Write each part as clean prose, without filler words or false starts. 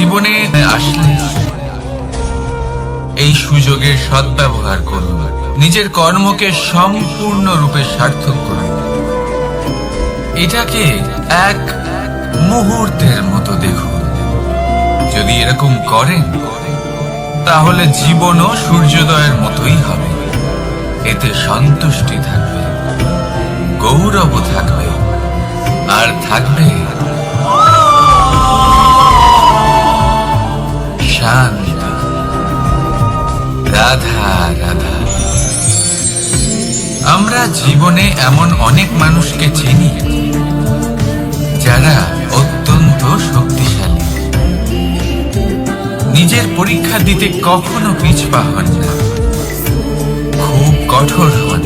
জীবনে আসলে এই সুযোগের সদ্ব্যবহার করুন, নিজের কর্মকে সম্পূর্ণরূপে সার্থক করুন। এটাকে এক মুহূর্তের মতো দেখুন। যদি এরকম করেন তাহলে জীবনও সূর্যোদয়ের মতোই হবে। এতে সন্তুষ্টি থাকবে, গৌরব থাকবে, আর থাকবে শান্তি। রাধা রাধা। আমরা জীবনে এমন অনেক মানুষকে চিনি যারা অত্যন্ত শক্তিশালী, নিজের পরীক্ষা দিতে কখনো পিছপা হন না, খুব কঠোর হন,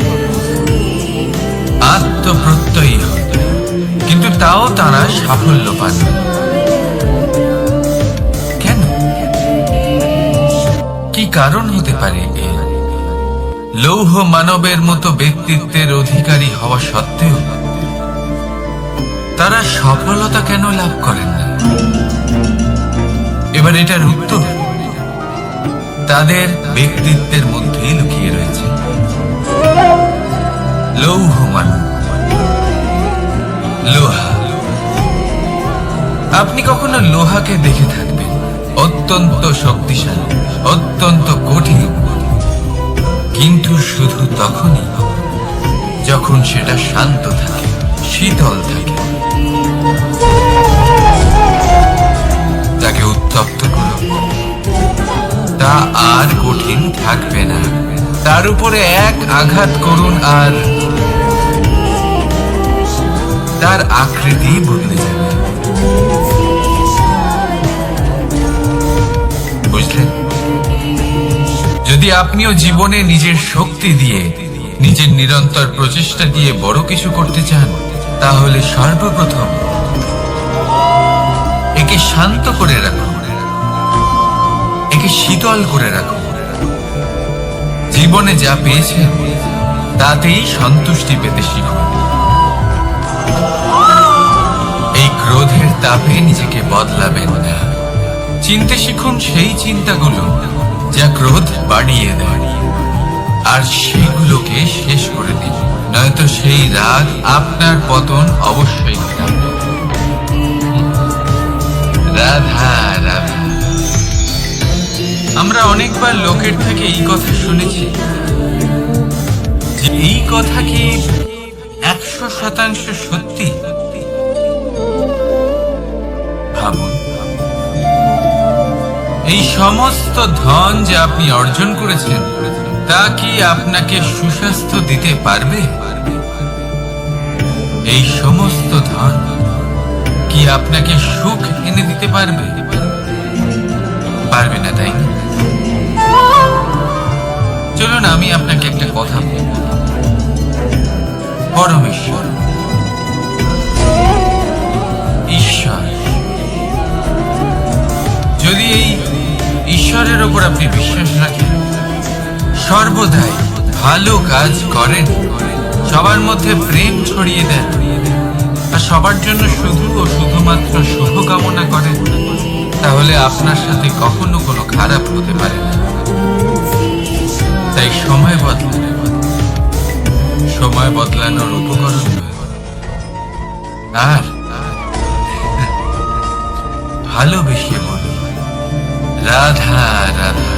আত্মপ্রত্যয়ী হন, কিন্তু তাও তারা সাফল্য পান না। কেন? কি কারণ হতে পারে এর? লৌহ মানবের মতো ব্যক্তিত্বের অধিকারী হওয়া সত্ত্বেও তারা সফলতা কেন লাভ করেন না? এবার এটার উত্তর তাদের ব্যক্তিত্বের মধ্যেই লুকিয়ে রয়েছে। লৌহ মানব, লোহা। আপনি কখনো লোহাকে দেখে থাকবেন অত্যন্ত শক্তিশালী, অত্যন্ত কঠিন, কিন্তু শুধু তখনই যখন সেটা শান্ত থাকে, শীতল থাকে। তাকে উত্তপ্ত করুন, তা আর কঠিন থাকবে না। তার উপরে এক আঘাত করুন আর তার আকৃতি বদলে যাবে। বুঝলেন? যদি আপনিও জীবনে নিজের শক্তি দিয়ে, নিজের নিরন্তর প্রচেষ্টা দিয়ে বড় কিছু করতে চান, তাহলে সর্বপ্রথম একে শান্ত করে রাখুন, একে শীতল করে রাখুন। জীবনে যা পেয়েছেন তাতেই সন্তুষ্টি পেতে শিখুন। এই ক্রোধের তাপে নিজেকে বদলাবেন না। চিনতে শিখুন সেই চিন্তাগুলো যা ক্রোধ বাড়িয়ে দেয়, আর সেগুলোকে শেষ করে দিন, নয়তো সেই রাগ আপনার পতন অবশ্যই ঘটাবে। রাধা রাধা। আমরা অনেকবার লোকের থেকে এই কথা শুনেছি যে এই কথা কি 100% সত্যি? ভাবুন, এই সমস্ত ধন যে আপনি অর্জন করেছেন তা কি আপনাকে সুস্বাস্থ্য দিতে পারবে? এই সমস্ত ধন কি আপনাকে সুখ এনে দিতে পারবে? পারবে না, তাই না? চলুন আমি আপনাকে একটা কথা বলব। পরমেশ্বর, ঈশ্বর, যদি এই ঈশ্বরের ওপর আপনি বিশ্বাস রাখেন, সর্বদাই ভালো কাজ করেন, সবার মধ্যে প্রেম ছড়িয়ে দেন, আর সবার জন্য শুধু ও শুধুমাত্র শুভকামনা করেন, তাহলে আপনার সাথে কখনো কোনো খারাপ হতে পারে না। তাই সময় বদলান, সময় বদলানোর উপকরণ নয়। আর ভালোবেসে বলুন রাধা রাধা।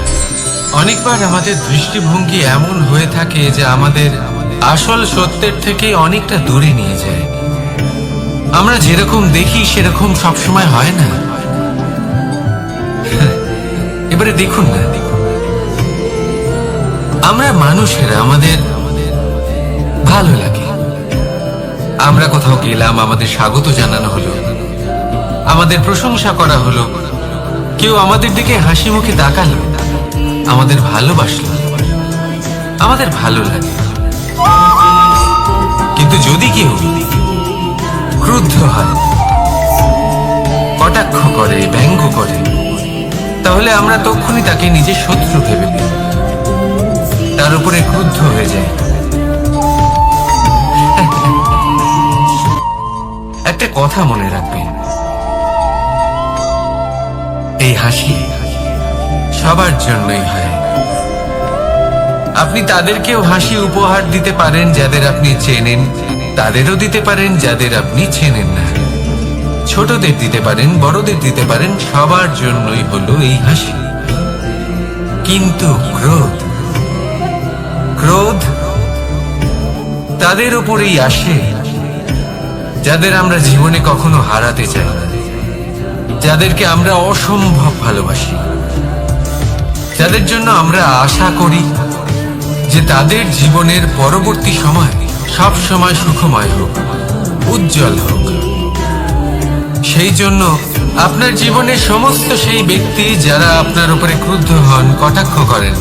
অনেকবার আমাদের দৃষ্টিভঙ্গি এমন হয়ে থাকে যে আমাদের আসল সত্যের থেকে অনেকটা দূরে নিয়ে যায়। আমরা যেরকম দেখি সেরকম সবসময় হয় না। এবারে দেখুন না, আমরা মানুষেরা আমাদের ভালো লাগে, আমরা কোথাও গেলাম, আমাদের স্বাগত জানানো হলো, আমাদের প্রশংসা করা হলো, কেউ আমাদের দিকে হাসি মুখে তাকালো, আমাদের ভালোবাসলো, আমাদের ভালো লাগে। কিন্তু যদি কেউ ক্রুদ্ধ হয়, কটাক্ষ করে, ব্যঙ্গ করে, তাহলে আমরা তখনই তাকে নিজের শত্রু ভেবে নিই, তার উপরে ক্রুদ্ধ হয়ে যায়। একটা কথা মনে রাখবেন, এই হাসি সবার জন্যই হয়। আপনি তাদেরকেও হাসি উপহার দিতে পারেন যাদের আপনি চেনেন, তাদেরও দিতে পারেন যাদের আপনি চেনেন না। ছোটদের দিতে পারেন, বড়দের দিতে পারেন, সবার জন্যই হলো এই হাসি। কিন্তু ক্রোধ ক্রোধ তাদের উপরেই আসে যাদের আমরা জীবনে কখনো হারাতে চাই না, যাদেরকে আমরা অসম্ভব ভালোবাসি, যাদের জন্য আমরা আশা করি যে তাদের জীবনের পরবর্তী সময় সব সময় সুখময় হোক, উজ্জ্বল হোক। সেই জন্য আপনার জীবনের সমস্ত সেই ব্যক্তি যারা আপনার উপরে ক্রুদ্ধ হন, কটাক্ষ করেন,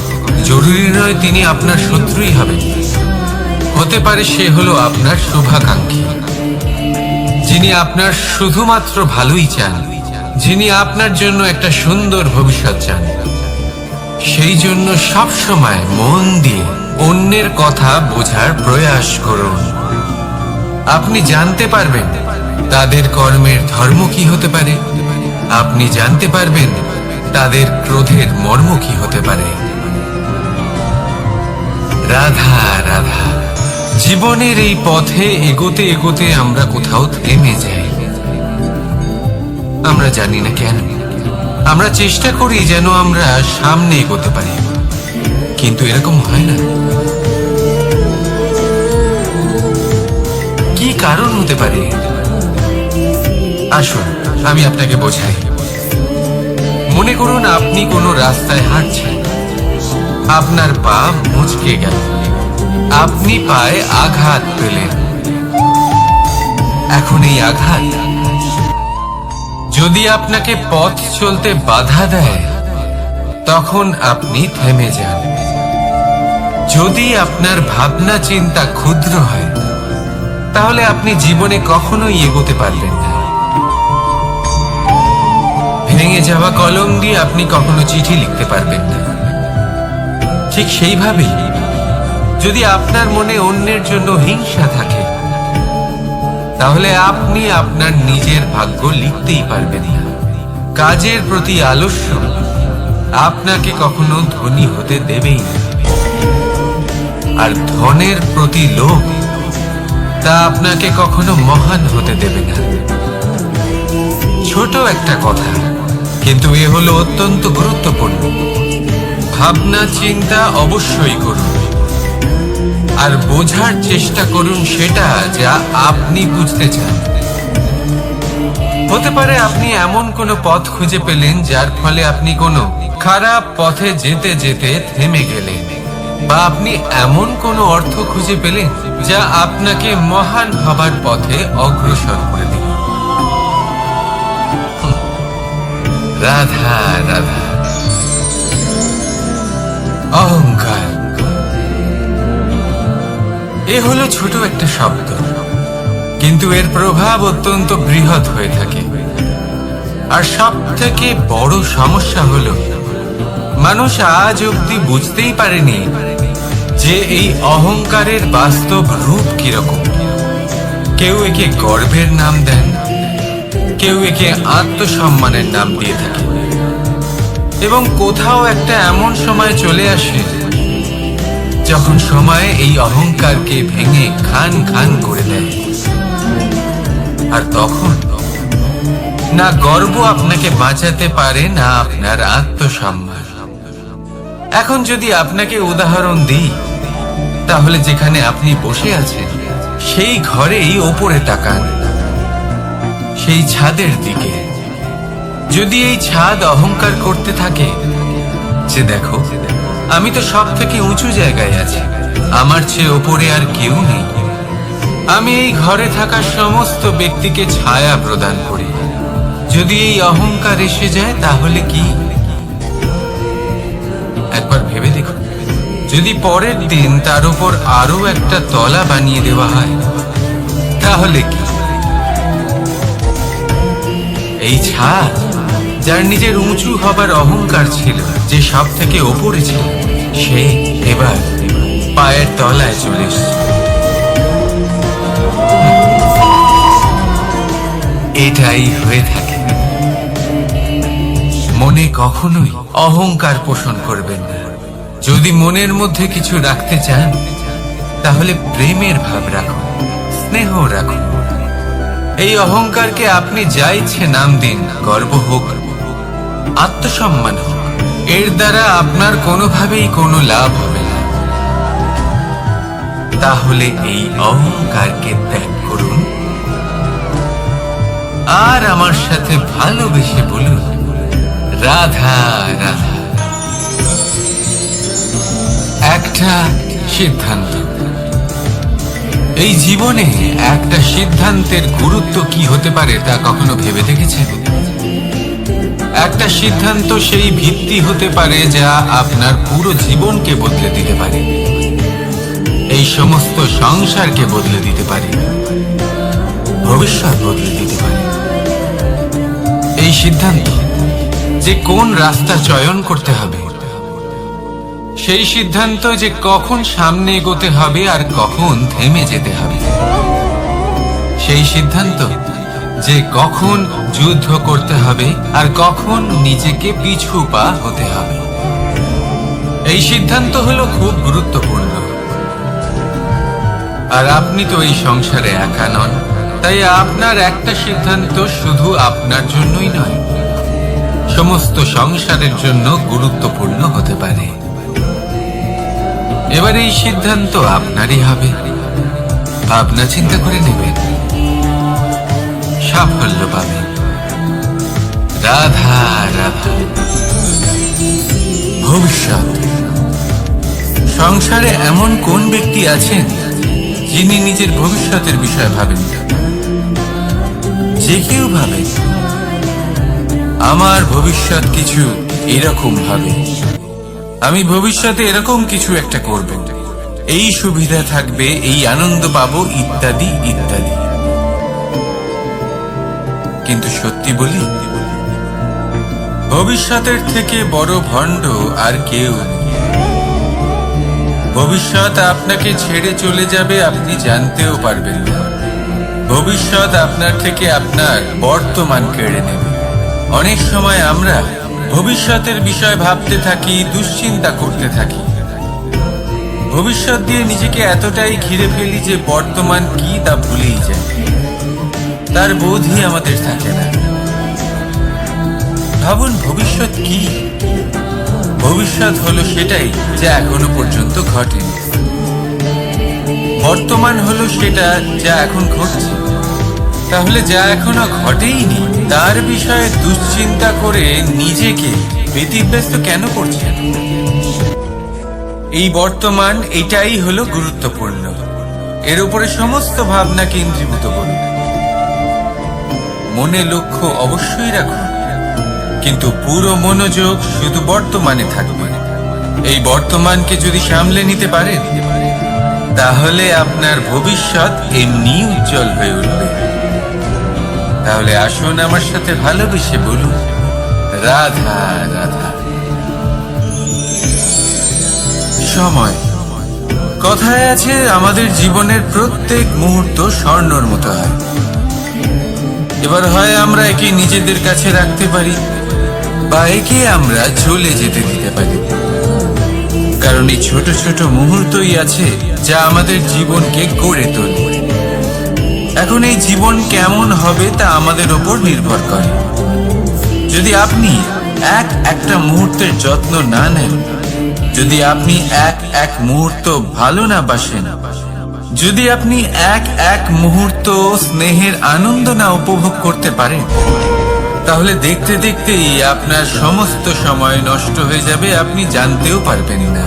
জরুরি নয় তিনি আপনার শত্রুই হবেন। হতে পারে সে হলো আপনার শুভাকাঙ্ক্ষী, যিনি আপনার শুধুমাত্র ভালোই চান, যিনি আপনার জন্য একটা সুন্দর ভবিষ্যৎ চান। সেই জন্য সব সময় মন দিয়ে অন্যের কথা বোঝার প্রয়াস করুন। আপনি জানতে পারবেন তাদের কর্মের ধর্ম কি হতে পারে, আপনি জানতে পারবেন তাদের ক্রোধের মর্ম কি হতে পারে। রাধা রাধা। জীবনের এই পথে এগোতে এগোতে আমরা কোথাও থেমে যাই, আমরা জানি না কেন। আমরা চেষ্টা করি যেন আমরা সামনে এগোতে পারি, কিন্তু এরকম হয় না। কি কারণ হতে পারে? আসুন আমি আপনাকে বোঝাই। মনে করুন আপনি কোনো রাস্তায় হাঁটছেন, আপনার পা মুচকে গেল, আপনি পায়ে আঘাত পেলেন। এখন এই আঘাত যদি আপনাকে পথ চলতে বাধা দেয়, তখন আপনি থেমে যান। যদি আপনার ভাবনা চিন্তা ক্ষুদ্র হয়, তাহলে আপনি জীবনে কখনোই এগোতে পারবেন না। ভেঙে যাওয়া কলম দিয়ে আপনি কখনো চিঠি লিখতে পারবেন না। ঠিক সেইভাবেই যদি আপনার মনে অন্যের জন্য হিংসা থাকে, তাহলে আপনি আপনার নিজের ভাগ্য লিখতেই পারবেন না। কাজের প্রতি আলস্য আপনাকে কখনো ধনী হতে দেবেই না, আর ধনের প্রতি লোভ তা আপনাকে কখনো মহান হতে দেবে না। ছোট একটা কথা, কিন্তু এ হলো অত্যন্ত গুরুত্বপূর্ণ। ভাবনা চিন্তা অবশ্যই করুন, আর বোঝার চেষ্টা করুন সেটা যা আপনি বুঝতে চান। হতে পারে আপনি এমন কোনো পথ খুঁজে পেলেন যার ফলে আপনি কোনো খারাপ পথে যেতে যেতে থেমে গেলেন, বা আপনি এমন কোনো অর্থ খুঁজে পেলেন যা আপনাকে মহান হবার পথে অগ্রসর করে দিল। রাধা রাধা। অহংকার এ হলো ছোট একটা শব্দ, কিন্তু এর প্রভাব অত্যন্ত বৃহৎ হয়ে থাকে। আর সব থেকে বড় সমস্যা হলো মানুষ আজ অব্দি বুঝতেই পারেনি যে এই অহংকারের বাস্তব রূপ কিরকম। কেউ একে গর্বের নাম দেন, কেউ একে আত্মসম্মানের নাম দিয়ে থাকে, এবং কোথাও একটা এমন সময় চলে আসে যখন সময় এই অহংকারকে ভেঙে খান খান করে দেয়। আর তখন না গর্ব আপনাকে বাঁচাতে পারে, না আপনার আত্মসম্মান। এখন যদি আপনাকে উদাহরণ দিই, তাহলে যেখানে আপনি বসে আছেন সেই ঘরেই ওপরে তাকান, সেই ছাদের দিকে। যদি এই ছাদ অহংকার করতে থাকে যে দেখো আমি তো সব থেকে উঁচু জায়গায় আছি, আমার চেয়ে ওপরে আর কেউ নেই, আমি এই ঘরে থাকা সমস্ত ব্যক্তিকে ছায়া প্রদান করি, যদি এই অহংকার এসে যায় তাহলে কি? একবার ভেবে দেখুন, যদি পরের দিন তার উপর আরো একটা তলা বানিয়ে দেওয়া হয় তাহলে কি? এই ছাদ যার নিজের উঁচু হবার অহংকার ছিল, যে সব থেকে ওপরে ছিল, সে এবার পায়ের তলায় চলে এসেছে। এটাই হয়ে থাকে। মনে কখনোই অহংকার পোষণ করবেন না। যদি মনের মধ্যে কিছু রাখতে চান তাহলে প্রেমের ভাব রাখুন, স্নেহ রাখুন। এই অহংকারকে আপনি যা ইচ্ছে নাম দিন, গর্ব হোক, আত্মসম্মান হোক, এর দ্বারা আপনার কোনোভাবেই কোনো লাভ হবে না। তাহলে এই অহংকারকে ত্যাগ করুন আর আমার সাথে ভালোবেসে বলুন, রাধা রাধা। একটা সিদ্ধান্ত। এই জীবনে একটা সিদ্ধান্তের গুরুত্ব কি হতে পারে তা কখনো ভেবে দেখেছেন? একটা সিদ্ধান্ত সেই ভিত্তি হতে পারে যা আপনার পুরো জীবনকে বদলে দিতে পারে, এই সমস্ত সংসারকে বদলে দিতে পারে, ভবিষ্যৎ বদলে দিতে পারে। এই সিদ্ধান্ত যে কোন রাস্তা চয়ন করতে হবে, সেই সিদ্ধান্ত যে কখন সামনে এগোতে হবে আর কখন থেমে যেতে হবে, সেই সিদ্ধান্ত যে কখন যুদ্ধ করতে হবে আর কখন নিজেকে পিছু পা হতে হবে। এই সিদ্ধান্ত হলো খুব গুরুত্বপূর্ণ। আর আপনি তো এই সংসারে একা নন, তাই আপনার একটা সিদ্ধান্ত শুধু আপনার জন্যই নয়, সমস্ত সংসারের জন্য গুরুত্বপূর্ণ হতে পারে। এবার এই সিদ্ধান্ত আপনারই হবে। ভাবনা চিন্তা করে নেবেন, সাফল্য পাবেন। রাধা রাধা। ভবিষ্যৎ। সংসারে এমন কোন ব্যক্তি আছেন যিনি নিজের ভবিষ্যতের বিষয়ে ভাবেন না? যে কেউ ভাবেন আমার ভবিষ্যৎ কিছু এরকম ভাবে, আমি ভবিষ্যতে এরকম কিছু একটা করব, এই সুবিধা থাকবে, এই আনন্দ পাবো, ইত্যাদি ইত্যাদি। কিন্তু সত্যি বলি, ভবিষ্যতের থেকে বড় ভণ্ড আর কেউ নেই। ভবিষ্যৎ আপনাকে ছেড়ে চলে যাবে, আপনি জানতেও পারবেন না। ভবিষ্যৎ আপনার থেকে আপনার বর্তমান কেড়ে নেবে। অনেক সময় আমরা ভবিষ্যতের বিষয় ভাবতে থাকি, দুশ্চিন্তা করতে থাকি, ভবিষ্যৎ দিয়ে নিজেকে এতটাই ঘিরে ফেলি যে বর্তমান কি তা ভুলেই যাই, তার বোধই আমাদের থাকে না। ভাবুন, ভবিষ্যৎ কি? ভবিষ্যৎ হলো সেটাই যা এখনো পর্যন্ত ঘটেনি। বর্তমান হলো সেটা যা এখন ঘটছে। তাহলে যা এখনো ঘটেইনি তার বিষয়ে দুশ্চিন্তা করে নিজেকে ব্যতিব্যস্ত কেন করছেন? এই বর্তমান, এটাই হলো গুরুত্বপূর্ণ। এর উপরে সমস্ত ভাবনা কেন্দ্রীভূত করুন। মনে লক্ষ্য অবশ্যই রাখুন, কিন্তু পুরো মনোযোগ শুধু বর্তমানে থাকবে। এই বর্তমানকে যদি সামলে নিতে পারেন তাহলে আপনার ভবিষ্যৎ এমনি উজ্জ্বল হয়ে উঠবে। তাহলে আসুন আমার সাথে ভালোবেসে বলুন, রাধা রাধা। সময়। কথায় আছে, আমাদের জীবনের প্রত্যেক মুহূর্ত স্বর্ণর মতো হয়। এবার হয় আমরা একে নিজেদের কাছে রাখতে পারি বা একে আমরা চলে যেতে দিতে পারি, কারণ এই ছোট ছোট মুহূর্তই আছে যা আমাদের জীবনকে গড়ে তোলে। এখন এই জীবন কেমন হবে তা আমাদের ওপর নির্ভর করে। যদি আপনি একটা মুহূর্তের যত্ন না নেন, যদি আপনি এক মুহূর্ত ভালো না বাসেন, যদি আপনি এক মুহূর্ত স্নেহের আনন্দ না উপভোগ করতে পারেন, তাহলে দেখতে দেখতেই আপনার সমস্ত সময় নষ্ট হয়ে যাবে, আপনি জানতেও পারবেন না।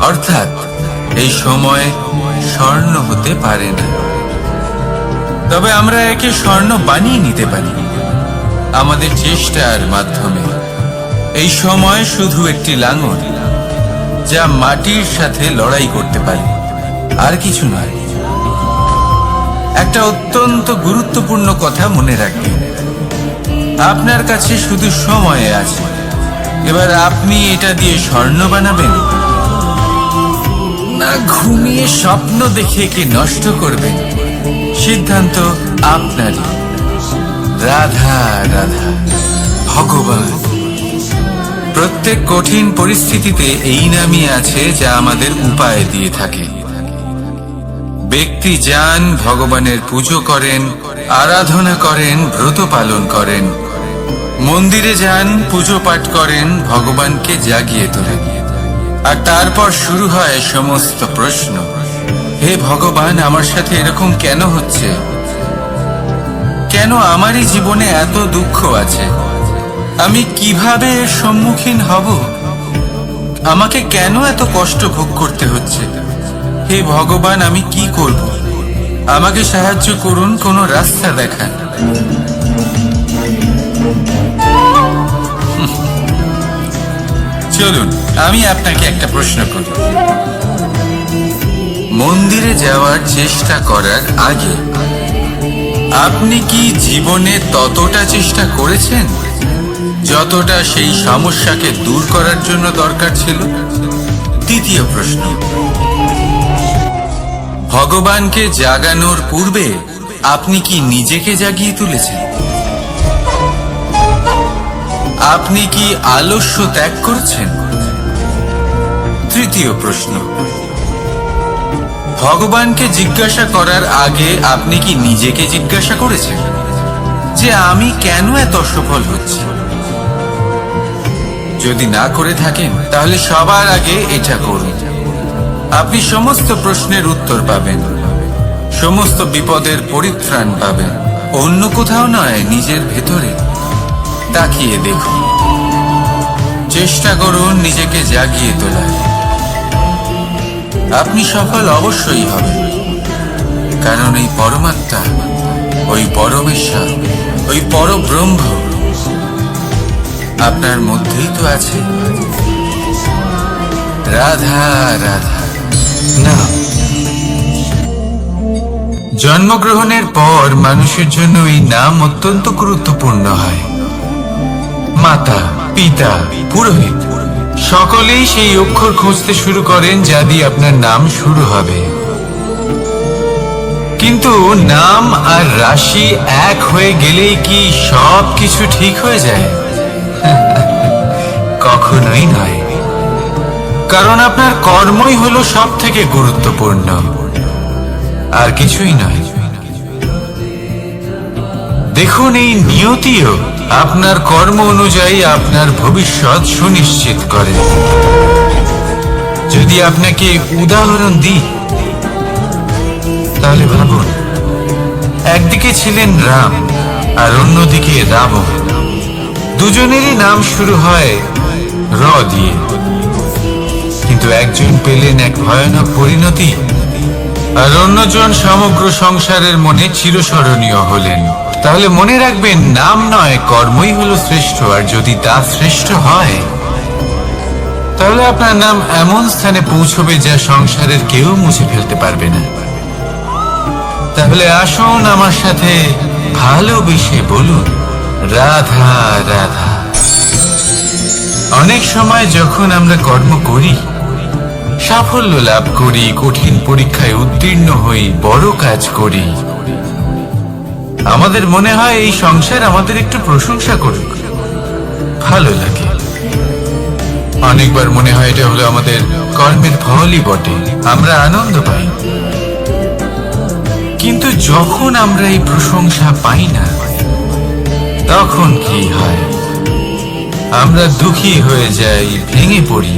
অর্থাৎ এই সময় স্বর্ণ হতে পারে না। তবে আমরা একে স্বর্ণ বানিয়ে নিতে পারি আমাদের চেষ্টার মাধ্যমে। এই সময় শুধু একটি লাঙল যা মাটির সাথে লড়াই করতে পারে, আর কিছু নয়। একটা অত্যন্ত গুরুত্বপূর্ণ কথা মনে রাখবেন, আপনার কাছে শুধু সময় আছে। এবার আপনি এটা দিয়ে স্বর্ণ বানাবেন না ঘুমিয়ে স্বপ্ন দেখে একে নষ্ট করবেন, সিদ্ধান্ত আপনারই। রাধা রাধা। ভগবান প্রত্যেক কঠিন পরিস্থিতিতে এই নামই আছে যা আমাদের উপায় দিয়ে থাকে। ব্যক্তি যান, ভগবানের পুজো করেন, আরাধনা করেন, ব্রত পালন করেন, মন্দিরে যান, পুজো পাঠ করেন, ভগবানকে জাগিয়ে তোলেন। আর তারপর শুরু হয় সমস্ত প্রশ্ন। হে ভগবান, আমার সাথে এরকম কেন হচ্ছে? কেন আমারই জীবনে এত দুঃখ আছে? আমি কিভাবে এর সম্মুখীন হব? আমাকে কেন এত কষ্ট ভোগ করতে হচ্ছে? হে ভগবান, আমি কি করব? আমাকে সাহায্য করুন, কোনো রাস্তা দেখান। চলুন আমি আপনাকে একটা প্রশ্ন করি। মন্দিরে যাওয়ার চেষ্টা করার আগে আপনি কি জীবনে ততটা চেষ্টা করেছেন যতটা সেই সমস্যাকে দূর করার জন্য দরকার ছিল? দ্বিতীয় প্রশ্ন, ভগবানকে জাগানোর পূর্বে আপনি কি নিজেকে জাগিয়ে তুলেছেন? আপনি কি আলস্য ত্যাগ করেছেন? তৃতীয় প্রশ্ন, ভগবানকে জিজ্ঞাসা করার আগে আপনি কি নিজেকে জিজ্ঞাসা করেছেন যে আমি কেন এত সফল হচ্ছি? যদি না করে থাকেন তাহলে সবার আগে এটা করুন। আপনি সমস্ত প্রশ্নের উত্তর পাবেন, সমস্ত বিপদের পরিত্রাণ পাবেন। অন্য কোথাও নয়, নিজের ভেতরে তাকিয়ে দেখুন। চেষ্টা করুন নিজেকে জাগিয়ে তোলার। আপনি সফল অবশ্যই হবেন, কারণ এই পরমাত্মা, ওই পরমেশ্বর, ওই পরব্রহ্ম আপনার মধ্যেই তো আছে। রাধা রাধা। না, জন্মগ্রহণের পর মানুষের জন্য এই নাম অত্যন্ত গুরুত্বপূর্ণ হয়। মাতা, পিতা, পুরোহিত সকলেই সেই অক্ষর খুঁজতে শুরু করেন যা দিয়ে আপনার নাম শুরু হবে। কিন্তু নাম আর রাশি এক হয়ে গেলেই কি সব কিছু ঠিক হয়ে যায়? কখনোই নয়, কারণ আপনার কর্মই হলো সব থেকে গুরুত্বপূর্ণ, আর কিছুই নয়। দেখুন, এই নিয়তিও আপনার কর্ম অনুযায়ী আপনার ভবিষ্যৎ সুনিশ্চিত করে। যদি আপনাকে উদাহরণ দিই তাহলে ভাবুন, একদিকে ছিলেন রাম আর অন্যদিকে রাবণ। দুজনেরই নাম শুরু হয় র দিয়ে, কিন্তু একজন পেলেন এক ভয়ানক পরিণতি আর অন্যজন সমগ্র সংসারের মনে চিরস্মরণীয় হলেন। তাহলে মনে রাখবেন, নাম নয়, কর্মই হলো শ্রেষ্ঠ। আর যদি তা শ্রেষ্ঠ হয় তাহলে আপনার নাম এমন স্থানে পৌঁছবে যা সংসারের কেউ মুছে ফেলতে পারবে না। তাহলে আসুন আমার সাথে ভালোবেসে বলুন, রাধা রাধা। অনেক সময় যখন আমরা কর্ম করি, সাফল্য লাভ করি, কঠিন পরীক্ষায় উত্তীর্ণ হই, বড় কাজ করি, আমাদের মনে হয় এই সংসার আমাদের একটু প্রশংসা করুক, ভালো লাগে। অনেকবার মনে হয় এটা হলো আমাদের কর্মের ফলই বটে, আমরা আনন্দ পাই। কিন্তু যখন আমরা এই প্রশংসা পাই না, তখন কি হয়? আমরা দুঃখী হয়ে যাই, ভেঙে পড়ি।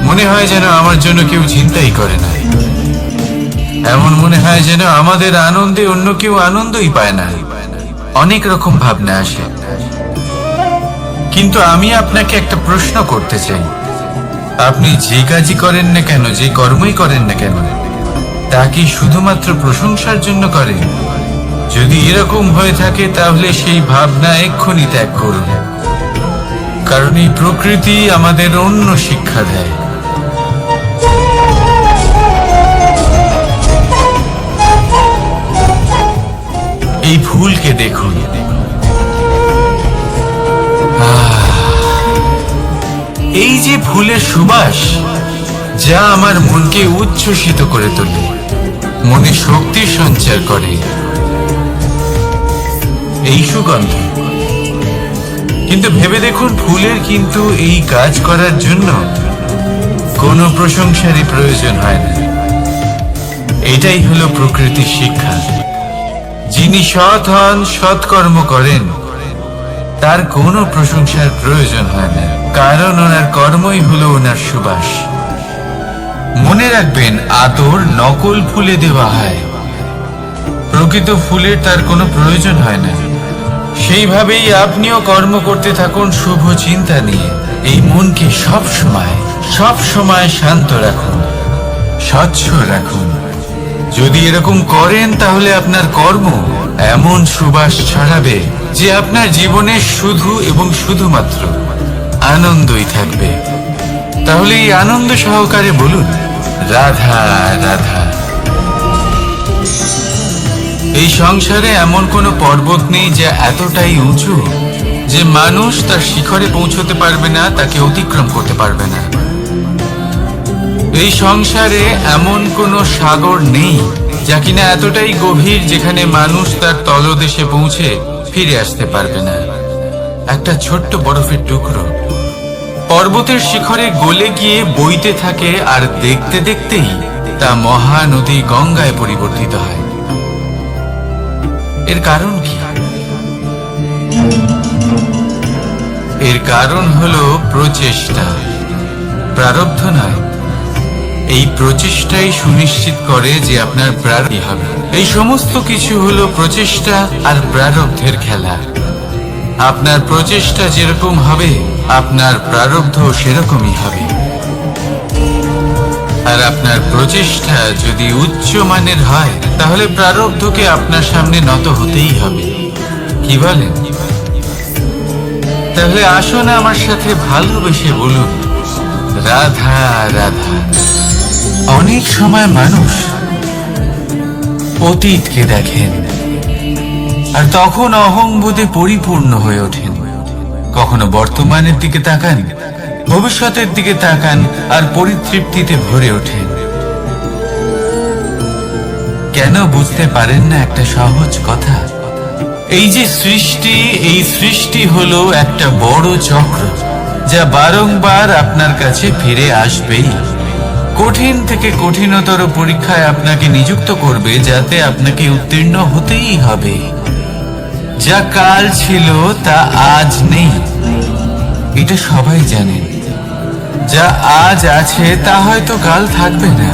মনে হয় যেন আমার জন্য কেউ চিন্তাই করে না। এমন মনে হয় যেন আমাদের আনন্দে অন্য কেউ আনন্দই পায় না। অনেক রকম ভাবনা আসে। কিন্তু আমি আপনাকে একটা প্রশ্ন করতে চাই, আপনি যে কাজই করেন না কেন, যে কর্মই করেন না কেন, তা কি শুধুমাত্র প্রশংসার জন্য করেন? যদি এরকম হয়ে থাকে তাহলে সেই ভাবনা এক্ষুনি ত্যাগ করুন, কারণ এই প্রকৃতি আমাদের অন্য শিক্ষা দেয়। এই ফুলকে দেখুন, এই যে ফুলের সুবাস, যা আমার মনকে উচ্ছ্বসিত করে তোলে, মনে শক্তি সঞ্চার করে। এই সুগন্ধ, কিন্তু ভেবে দেখুন, ফুলের কিন্তু এই কাজ করার জন্য কোনো প্রশংসারই প্রয়োজন হয় না। এটাই হলো প্রকৃতির শিক্ষা। যিনি সৎ হন, সৎকর্ম করেন, তার কোনো প্রশংসার প্রয়োজন হয় না, কারণ ওনার কর্মই হলো ওনার সুবাস। মনে রাখবেন, আদর নকল ফুলে দেওয়া হয়, প্রকৃত ফুলের তার কোনো প্রয়োজন হয় না। সেইভাবেই আপনিও কর্ম করতে থাকুন শুভ চিন্তা নিয়ে। এই মনকে সব সময় শান্ত রাখুন, স্বচ্ছ রাখুন। যদি এরকম করেন তাহলে আপনার কর্ম এমন সুবাস ছড়াবে যে আপনার জীবনে শুধু এবং শুধুমাত্র আনন্দই থাকবে। তাহলে এই আনন্দ সহকারে বলুন, রাধা রাধা। এই সংসারে এমন কোনো পর্বত নেই যা এতটাই উঁচু যে মানুষ তার শিখরে পৌঁছতে পারবে না, তাকে অতিক্রম করতে পারবে না। এই সংসারে এমন কোনো সাগর নেই যা কিনা এতটাই গভীর যেখানে মানুষ তার তলদেশে পৌঁছে ফিরে আসতে পারবে না। একটা ছোট্ট বরফের টুকরো পর্বতের শিখরে গলে গিয়ে বইতে থাকে, আর দেখতে দেখতেই তা মহানদী গঙ্গায় পরিবর্তিত হয়। এর কারণ কি? এর কারণ হলো প্রচেষ্টা, প্রারব্ধ নয়। এই প্রচেষ্টাই সুনিশ্চিত করে যে আপনার প্রারব্ধ হবে। এই সমস্ত কিছু হলো প্রচেষ্টা আর প্রারব্ধের খেলা। আপনার প্রচেষ্টা যেরকম হবে, আপনার প্রারব্ধ সেরকমই হবে। আর আপনার প্রচেষ্টা যদি উচ্চ মানের হয়, তাহলে প্রারব্ধকে আপনার সামনে নত হতেই হবে। কি বলেন? তাহলে আসুন আমার সাথে ভালোবেসে বলুন, রাধা রাধা। অনেক সময় মানুষ অতীতকে দেখেন আর তখন অহংবোধে পরিপূর্ণ হয়ে ওঠেন। কখনো বর্তমানের দিকে তাকান, ভবিষ্যতের দিকে তাকান আর পরিতৃপ্তিতে ভরে ওঠেন। কেন বুঝতে পারেন না একটা সহজ কথা? এই যে সৃষ্টি, এই সৃষ্টি হলো একটা বড় চক্র যা বারংবার আপনার কাছে ফিরে আসবেই। কঠিন থেকে কঠিনতর পরীক্ষায় আপনাকে নিযুক্ত করবে, যাতে আপনাকে উত্তীর্ণ হতেই হবে। যা কাল ছিল তা আজ নেই, এটা সবাই জানেন। যা আজ আছে তা হয়তো কাল থাকবে না,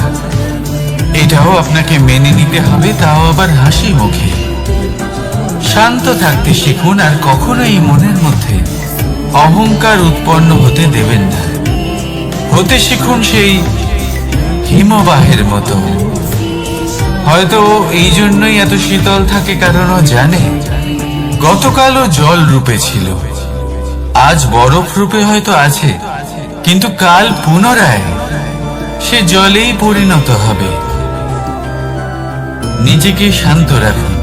এটাও আপনাকে মেনে নিতে হবে, তাও আবার হাসি মুখে। শান্ত থাকতে শিখুন আর কখনোই মনের মধ্যে অহংকার উৎপন্ন হতে দেবেন না। হতে শিখুন সেই হিমবাহের মতো। হয়তো এই জন্যই এত শীতল থাকে, কারণ ও জানে গতকালও জল রূপে ছিল, আজ বরফ রূপে হয়তো আছে, কিন্তু কাল পুনরায় সে জলেই পরিণত হবে। নিজেকে শান্ত রাখুন।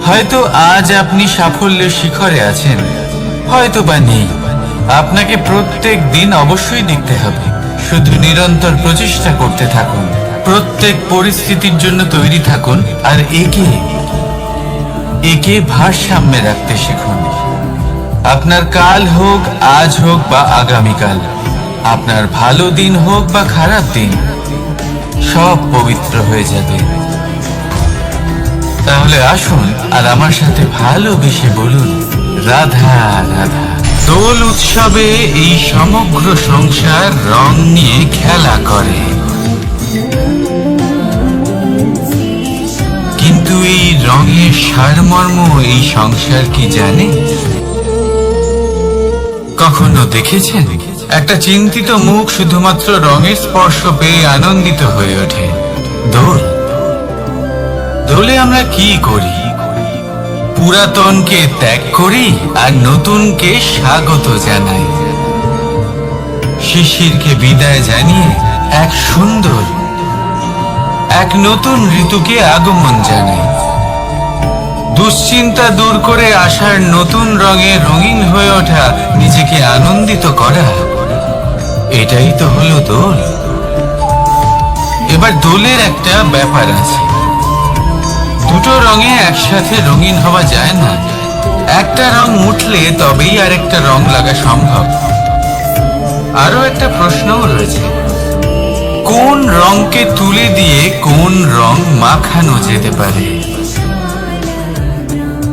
হয়তো আজ আপনি সাফল্যের শিখরে আছেন, হয়তো বা নেই। আপনাকে প্রত্যেক দিন অবশ্যই দেখতে হবে। শুধু নিরন্তর প্রচেষ্টা করতে থাকুন, প্রত্যেক পরিস্থিতির জন্য তৈরি থাকুন, আর একে ভারসাম্যে রাখতে শিখুন। আপনার কাল হোক, আজ হোক বা আগামীকাল, আপনার ভালো দিন হোক বা খারাপ দিন, সব পবিত্র হয়ে যাবে। তাহলে আসুন আর আমার সাথে ভালোবেসে বলুন, রাধা রাধা। দোল উৎসবে এই সমগ্র সংসার রং নিয়ে খেলা করে, কিন্তু এই রঙের সারমর্ম এই সংসার কি জানে? কখনো দেখেছেন একটা চিন্তিত মুখ শুধুমাত্র রঙের স্পর্শ পেয়ে আনন্দিত হয়ে ওঠে? দোলে আমরা কি করি? পুরাতনকে ত্যাগ করি আর নতুনকে স্বাগত জানাই। শিশিরকে বিদায় জানিয়ে এক নতুন ঋতুকে আগমন জানাই। দুশ্চিন্তা দূর করে আসার নতুন রঙে রঙিন হয়ে ওঠা, নিজেকে আনন্দিত করা, এটাই তো হলো দোল। এবার দোলের একটা ব্যাপার আছে, দুটো রঙে একসাথে রঙিন হওয়া যায় না। একটা রং উঠলে তবেই আরেকটা রং লাগা সম্ভব। আরো একটা প্রশ্নও রয়েছে, কোন রংকে তুলে দিয়ে কোন রং মাখানো যেতে পারে?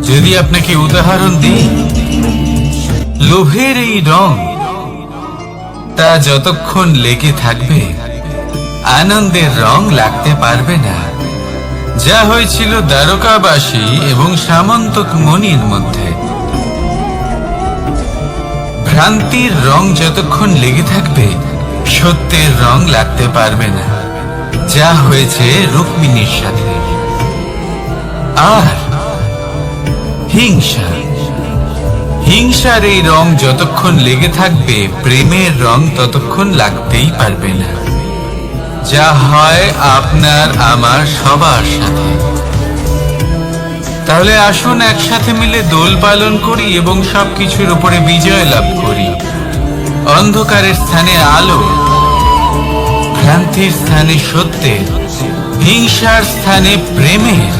যদি আপনাকে উদাহরণ দিই, লোভের এই রং, তা যতক্ষণ লেগে থাকবে আনন্দের রং লাগতে পারবে না। যা হয়েছিল দ্বারকাবাসী এবং সামন্তক মণির মধ্যে। ভ্রান্তির রং যতক্ষণ লেগে থাকবে সত্যের রং লাগতে পারবে না। যা হয়েছে রুক্মিণীর সাথে। আর হিংসা, হিংসার এই রং যতক্ষণ লেগে থাকবে প্রেমের রং ততক্ষণ লাগতেই পারবে না। যা হয় আপনার আমার সবার সাথে। তাহলে আসুন একসাথে মিলে দোল পালন করি এবং সবকিছুর উপরে বিজয় লাভ করি। অন্ধকারের স্থানে আলো, ভ্রান্তির স্থানে সত্যের, হিংসার স্থানে প্রেমের,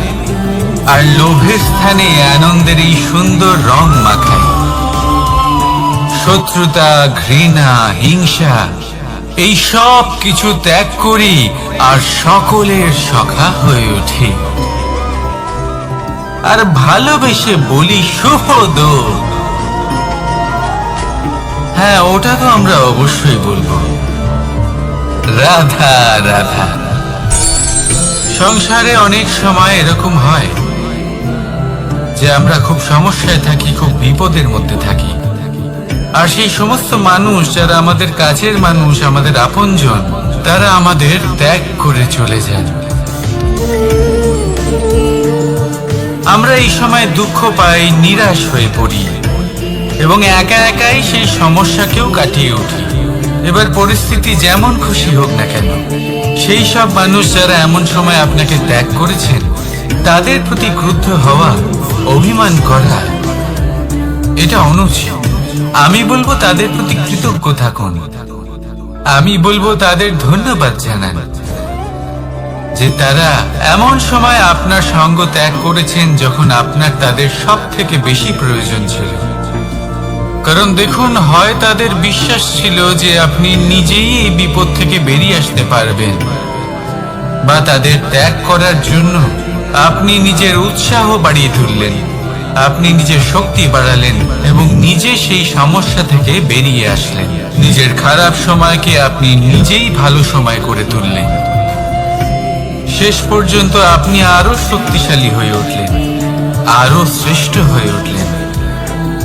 আর লোভের স্থানে আনন্দের এই সুন্দর রং মাখাই। শত্রুতা, ঘৃণা, হিংসা এই সব কিছু ত্যাগ করি আর সকলের সখা হয়ে উঠি। আর ভালোবেসে বলি শুভ দোল। হ্যাঁ, ওটা তো আমরা অবশ্যই বলবো, রাধা রাধা। সংসারে অনেক সময় এরকম হয় যে আমরা খুব সমস্যায় থাকি, খুব বিপদের মধ্যে থাকি। আর সেই সমস্ত মানুষ যারা আমাদের কাছের মানুষ, আমাদের আপনজন, তারা আমাদের ত্যাগ করে চলে যান। আমরা এই সময় দুঃখ পাই, নিরাশ হয়ে পড়ি এবং একা একাই সেই সমস্যাকেও কাটিয়ে উঠি। এবার পরিস্থিতি যেমন খুশি হোক না কেন, সেই সব মানুষ যারা এমন সময় আপনাকে ত্যাগ করেছেন তাদের প্রতি ক্রুদ্ধ হওয়া, অভিমান করা, এটা অনুচিত। আমি বলবো তাদের প্রতি কৃতজ্ঞ থাকুন। আমি বলবো তাদের ধন্যবাদ জানান যে তারা এমন সময় আপনার সঙ্গ ত্যাগ করেছেন যখন আপনার তাদের সব থেকে বেশি প্রয়োজন ছিল। কারণ দেখুন, হয় তাদের বিশ্বাস ছিল যে আপনি নিজেই এই বিপদ থেকে বেরিয়ে আসতে পারবেন, বা তাদের ত্যাগ করার জন্য আপনি নিজের উৎসাহ বাড়িয়ে তুললেন, আপনি নিজের শক্তি বাড়ালেন এবং নিজে সেই সমস্যা থেকে বেরিয়ে আসলেন। নিজের খারাপ সময়কে আপনি নিজেই ভালো সময় করে তুললেন। শেষ পর্যন্ত আপনি আরো শক্তিশালী হয়ে উঠলেন, আরো শ্রেষ্ঠ হয়ে উঠলেন।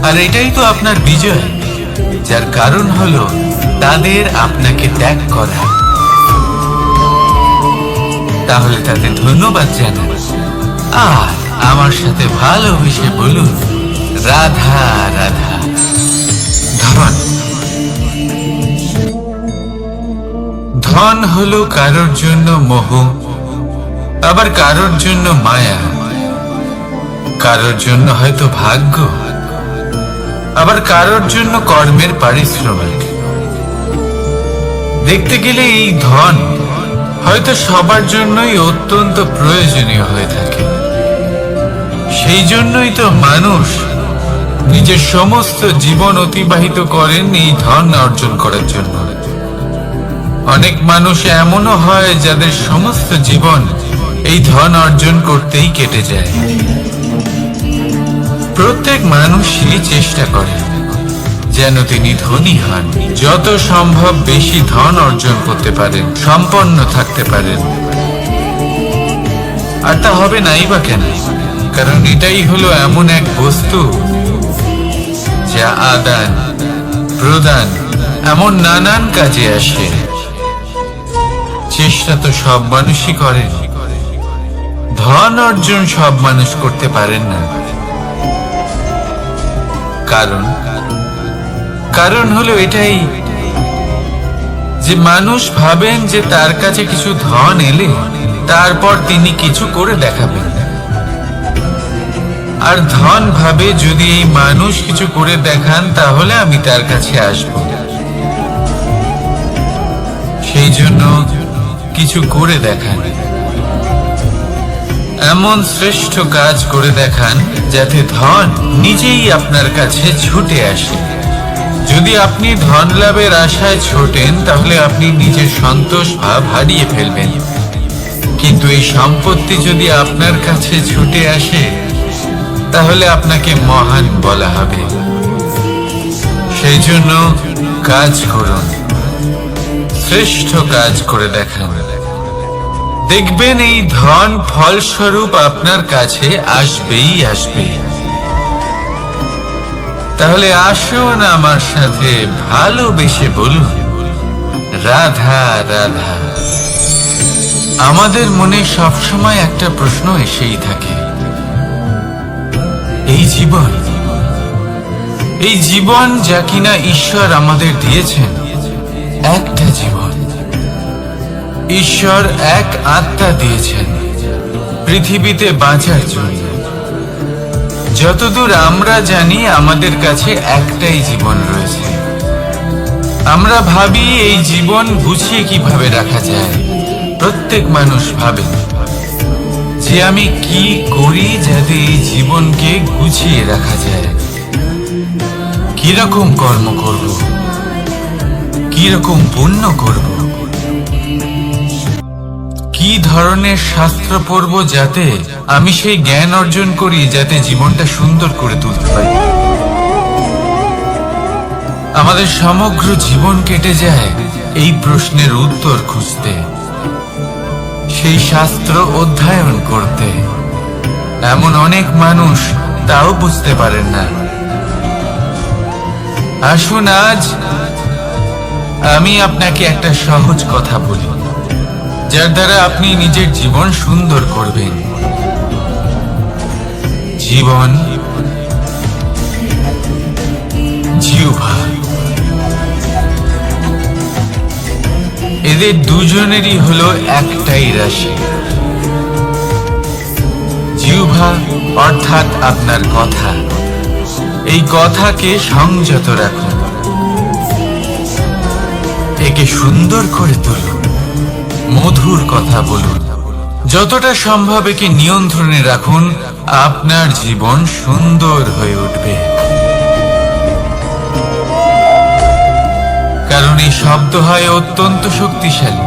আর এটাই তো আপনার বিজয়, যার কারণ হলো তাদের আপনাকে ত্যাগ করা। তাহলে তাদের ধন্যবাদ জানান আর আমার সাথে ভালোবেসে বলুন, রাধা রাধা। ধন, ধন হলো কারোর জন্য মোহ, আবার কারোর জন্য মায়া, কারোর জন্য হয়তো ভাগ্য, আবার কারোর জন্য কর্মের পারিশ্রমিক। দেখতে গেলে এই ধন হয়তো সবার জন্যই অত্যন্ত প্রয়োজনীয় হয়ে থাকে। সেই জন্যই তো মানুষ নিজের সমস্ত জীবন অতিবাহিত করেন এই ধন অর্জন করার জন্য। অনেক মানুষ এমনও হয় যাদের সমস্ত জীবন এই ধন অর্জন করতেই কেটে যায়। প্রত্যেক মানুষই চেষ্টা করে যেন তিনি ধনী হন, যত সম্ভব বেশি ধন অর্জন করতে পারেন, সম্পন্ন থাকতে পারেন। আর তা হবে নাই বা কেন? কারণ এটাই হলো এমন এক বস্তু যা আদান প্রদান এমন নানান কাজে আসে। চেষ্টা তো সব মানুষই করেন, ধন অর্জন সব মানুষ করতে পারেন না। কারণ হলো এটাই যে মানুষ ভাবেন যে তার কাছে কিছু ধন এলে তারপর তিনি কিছু করে দেখাবেন, আর ধন ভাবে যদি এই মানুষ কিছু করে দেখান তাহলে আমি তার কাছে আসব। সেই জন্য কিছু করে দেখান। এমন শ্রেষ্ঠ কাজ করে দেখান যাতে ধন নিজেই আপনার কাছে ছুটে আসে। যদি আপনি ধন লাভের আশায় ছোটেন তাহলে আপনি নিজের সন্তোষ ভাব হারিয়ে ফেলবেন। কিন্তু এই সম্পত্তি যদি আপনার কাছে ছুটে আসে তাহলে আপনাকে মহান বলা হবে। সেই জন্য কাজ করুন, শ্রেষ্ঠ কাজ করে দেখান, দেখবেন এই ধন ফলস্বরূপ আপনার কাছে আসবেই আসবে। তাহলে আসুন আমার সাথে ভালোবেসে বলুন, রাধা রাধা। আমাদের মনে সবসময় একটা প্রশ্ন এসেই থাকে, এই জীবন যা কিনা ঈশ্বর আমাদের দিয়েছেন, একটা জীবন। ঈশ্বর এক আত্মা দিয়েছেন পৃথিবীতে বাঁচার জন্য। যতদূর আমরা জানি আমাদের কাছে একটাই জীবন রয়েছে। আমরা ভাবি এই জীবন গুছিয়ে কিভাবে রাখা যায়। প্রত্যেক মানুষ ভাবে যে আমি কি করি যাতে এই জীবনকে গুছিয়ে রাখা যায়, কিরকম কর্ম করব, কিরকম পুণ্য করব, কি ধরনের শাস্ত্র পড়ব যাতে আমি সেই জ্ঞান অর্জন করি যাতে জীবনটা সুন্দর করে তুলতে পারি। আমাদের সমগ্র জীবন কেটে যায় এই প্রশ্নের উত্তর খুঁজতে, সেই শাস্ত্র অধ্যয়ন করতে। এমন অনেক মানুষ তাও বুঝতে পারেন না। আসুন আজ আমি আপনাকে একটা সহজ কথা বলি, যার দ্বারা আপনি নিজের জীবন সুন্দর করবেন। জীবন, জিহ্বা, এদের দুজনেরই হলো একটাই রাশি। জিহ্বা অর্থাৎ আপনার কথা। এই কথাকে সংযত রাখুন, একে সুন্দর করে তুলুন, মধুর কথা বলুন। যতটা সম্ভব একে নিয়ন্ত্রণে রাখুন, আপনার জীবন সুন্দর হয়ে উঠবে। কারণ এই শব্দ হয় অত্যন্ত শক্তিশালী।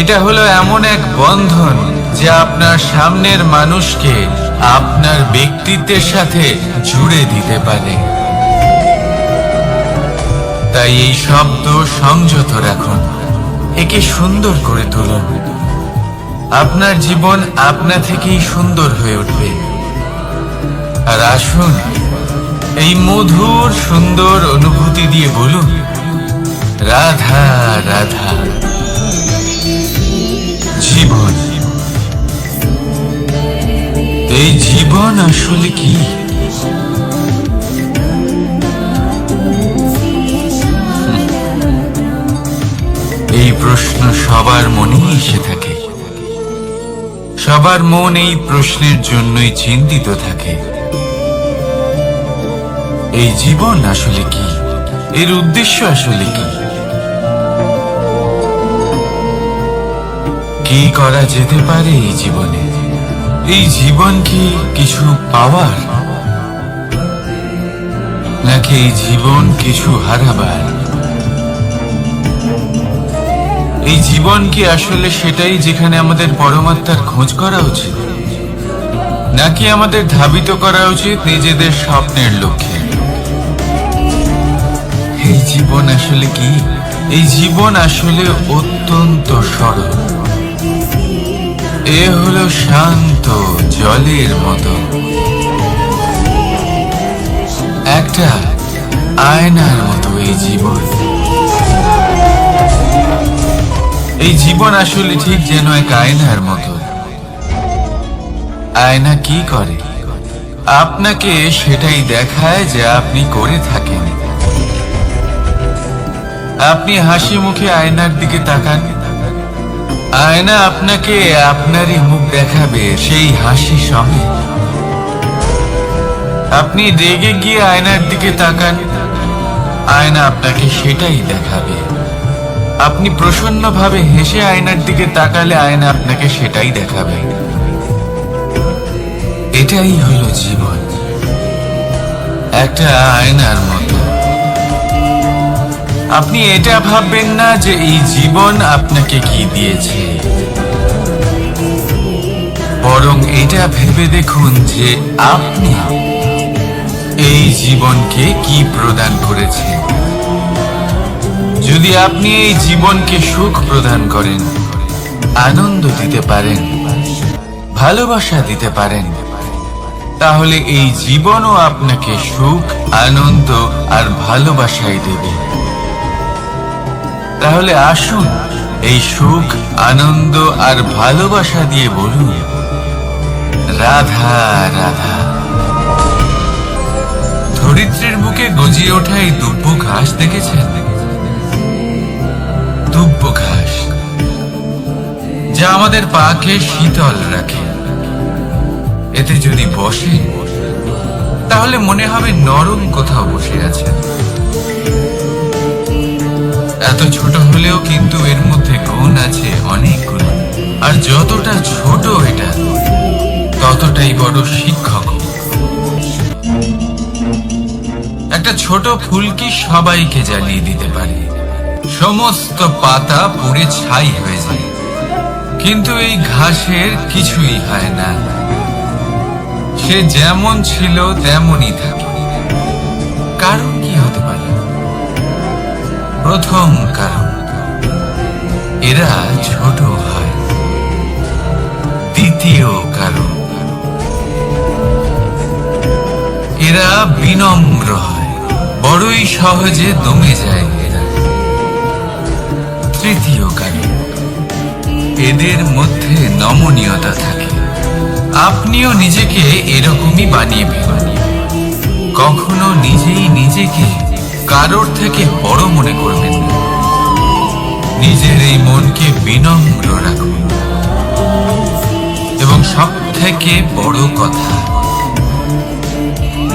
এটা হলো এমন এক বন্ধন যা আপনার সামনের মানুষকে আপনার ব্যক্তিত্বের সাথে জুড়ে দিতে পারে। তাই এই শব্দ সংযত রাখুন, একে সুন্দর করে তুলুন। আপনার জীবন আপনা থেকেই সুন্দর হয়ে উঠবে। আর আসুন এই মধুর সুন্দর অনুভূতি দিয়ে বলুন, রাধা রাধা। জীবন, এই জীবন আসলে কি? এই প্রশ্ন সবার মনেই এসে থাকে। সবার মন এই প্রশ্নের জন্যই চিন্তিত থাকে। এই জীবন আসলে কি? এর উদ্দেশ্য আসলে কি? কি করা যেতে পারে এই জীবনে? এই জীবন কি কিছু পাওয়ার, নাকি এই জীবন কিছু হারাবার? এই জীবন কি আসলে সেটাই যেখানে আমাদের পরমাত্মার খোঁজ করা উচিত, নাকি আমাদের ধাবিত করা উচিত নিজেদের স্বপ্নের লক্ষ্যে? এই জীবন আসলে কি? এই জীবন আসলে অত্যন্ত সরল। এ হলো শান্ত জলের মতো, একটা আয়নার মতো। এই জীবন, এই জীবন আসলে ঠিক যেন এক আয়নার মতো। আয়না কি করে? আপনাকে সেটাই দেখায় যা আপনি করে থাকেন। আপনি হাসি মুখে আয়নার দিকে তাকান, আয়না আপনাকে আপনারই মুখ দেখাবে সেই হাসি সঙ্গে। আপনি রেগে গিয়ে আয়নার দিকে তাকান, আয়না আপনাকে সেটাই দেখাবে। আপনি প্রসন্নভাবে হেসে আয়নার দিকে তাকালে আয়না আপনাকে সেটাই দেখাবে। এটাই হলো জীবন, একটা আয়নার মতো। আপনি এটা ভাববেন না যে এই জীবন আপনাকে কি দিয়েছে, বরং এটা ভেবে দেখুন যে আপনি এই জীবনকে কি প্রদান করেছেন। যদি আপনি এই জীবনকে সুখ প্রদান করেন, আনন্দ দিতে পারেন, ভালোবাসা দিতে পারেন, তাহলে এই জীবনও আপনাকে সুখ, আনন্দ আর ভালোবাসাই দেবে। তাহলে আসুন এই সুখ, আনন্দ আর ভালোবাসা দিয়ে বলুন, রাধা রাধা। ধরিত্রীর বুকে গজিয়ে ওঠা এই দুব্য ঘাস দেখেছেন? দুব্য ঘাস, যা আমাদের পাকে শীতল রাখে। এতে যদি বসেন তাহলে মনে হবে নরম কোথাও বসে আছেন। এত ছোট হলেও কিন্তু এর মধ্যে গুণ আছে অনেকগুলো, আর যতটা ছোট এটা ততটাই বড় শিক্ষক। একটা ছোট ফুলকি সবাইকে জ্বালিয়ে দিতে পারে, সমস্ত পাতা পুড়ে ছাই হয়ে যায়, কিন্তু এই ঘাসের কিছুই হয় না। সে যেমন ছিল তেমনই থাকে। কারণ কি হতে পারে? প্রথম কারণ, এরা ছোট হয়। দ্বিতীয় কারণ, এরা বিনম্র হয়, বড়ই সহজে দমে যায় এরা। তৃতীয় কারণ, এদের মধ্যে নমনীয়তা থাকে। আপনিও নিজেকে এরকমই বানিয়ে ফেলুন। কখনো নিজেই নিজেকে কারোর থেকে বড় মনে করবেন না। নিজের এই মনকে বিনম্র রাখুন। এবং সব থেকে বড় কথা,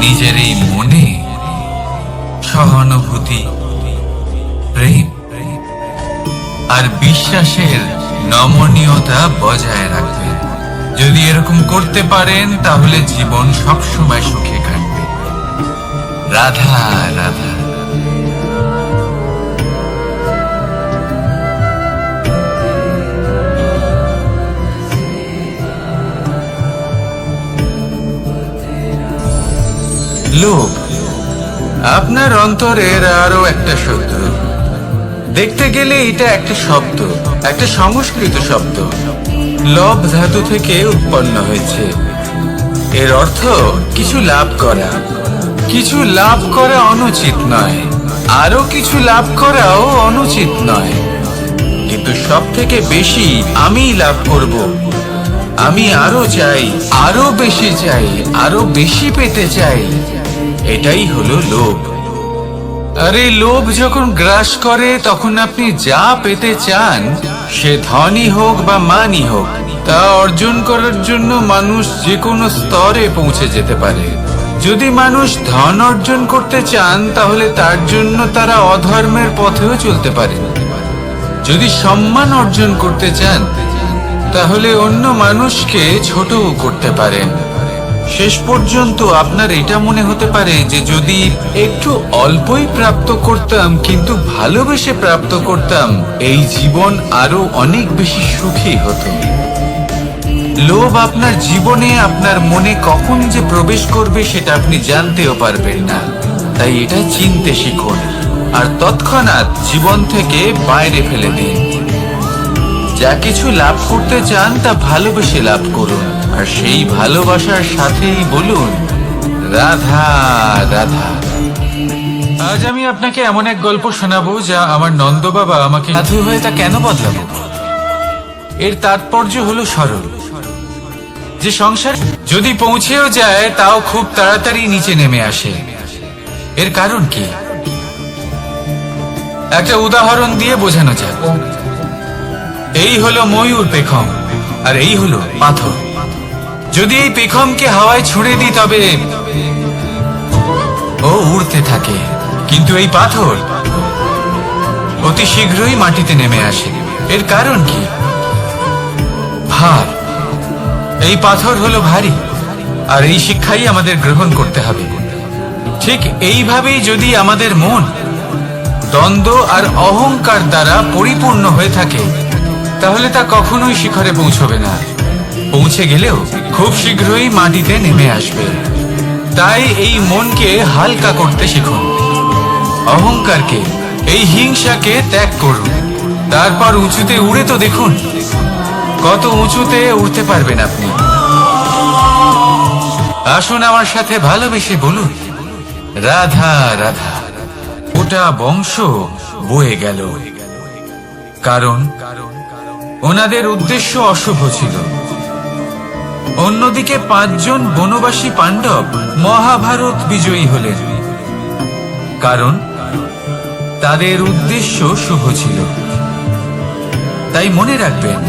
নিজের এই মনে সহানুভূতি, প্রেম আর বিশ্বাসের নমনীয়তা বজায় রাখবেন। যদি এরকম করতে পারেন তাহলে জীবন সবসময় সুখে কাটবে। রাধা রাধা। লোভ আপনার অন্তরের আরো একটা শত্রু। দেখতে গেলে এটা একটা শব্দ, একটা সংস্কৃত শব্দ। লব ধাতু থেকে উৎপন্ন হয়েছে। এর অর্থ কিছু লাভ করা। কিছু লাভ করা অনুচিত নয়, আরো কিছু লাভ করাও অনুচিত নয়, কিন্তু সব থেকে বেশি আমি লাভ করব, আমি আরো চাই, আরো বেশি চাই, আরো বেশি পেতে চাই, এটাই হলো লোভ। আর এই লোভ যখন গ্রাস করে তখন আপনি যা পেতে চান, সে ধনই হোক বা মানই হোক, তা অর্জন করার জন্য মানুষ যে কোনো স্তরে পৌঁছে যেতে পারে। যদি মানুষ ধন অর্জন করতে চান তাহলে তার জন্য তারা অধর্মের পথেও চলতে পারে। যদি সম্মান অর্জন করতে চান তাহলে অন্য মানুষকে ছোটও করতে পারেন। শেষ পর্যন্ত আপনার এটা মনে হতে পারে যে যদি একটু অল্পই প্রাপ্ত করতাম কিন্তু ভালোবেসে প্রাপ্ত করতাম, এই জীবন আরো অনেক বেশি সুখী হতো। লোভ আপনার জীবনে, আপনার মনে কখন যে প্রবেশ করবে সেটা আপনি জানতেও পারবেন না। তাই এটা চিনতে শিখুন আর তৎক্ষণাৎ জীবন থেকে বাইরে ফেলে দিন। যা কিছু লাভ করতে চান তা ভালোবেসে লাভ করুন, আর সেই ভালোবাসার সাথেই বলুন রাধা রাধা। আজ আমি আপনাকে এমন এক গল্প শোনাবো যা আমার নন্দ বাবা আমাকে সাধু হয়ে তা কেন বদলাবো। এর তাৎপর্য হলো সরল, যে সংসার যদি পৌঁছেও যায় তাও খুব তাড়াতাড়ি নিচে নেমে আসে। এর কারণ কি? একটা উদাহরণ দিয়ে বোঝানো যাক। এই হলো ময়ূর পেখম আর এই হলো পাথর। যদি এই পেখমকে হাওয়ায় ছুঁড়ে দিই তবে ও উড়তে থাকে, কিন্তু এই পাথর অতি শীঘ্রই মাটিতে নেমে আসে। এর কারণ কি? ভার। এই পাথর হলো ভারী, আর এই শিক্ষাই আমাদের গ্রহণ করতে হবে। ঠিক এইভাবেই যদি আমাদের মন দ্বন্দ্ব আর অহংকার দ্বারা পরিপূর্ণ হয়ে থাকে, তাহলে তা কখনোই শিখরে পৌঁছবে না। পৌঁছে গেলেও খুব শীঘ্রই মাটিতে নেমে আসবে। তাই এই মনকে হালকা করতে শিখুন, অহংকারকে, এই হিংসাকে ত্যাগ করুন। তারপর উঁচুতে উড়ে তো দেখুন কত উঁচুতে উঠতে পারবেন আপনি। আসুন আমার সাথে ভালোবেসে বলুন, রাধা রাধা। গোটা বংশ বয়ে গেল, কারণ ওনাদের উদ্দেশ্য অশুভ ছিল। অন্যদিকে 5 জন বনবাসী পাণ্ডব মহাভারত বিজয়ী হলেন, কারণ তাদের উদ্দেশ্য শুভ ছিল। তাই মনে রাখবেন,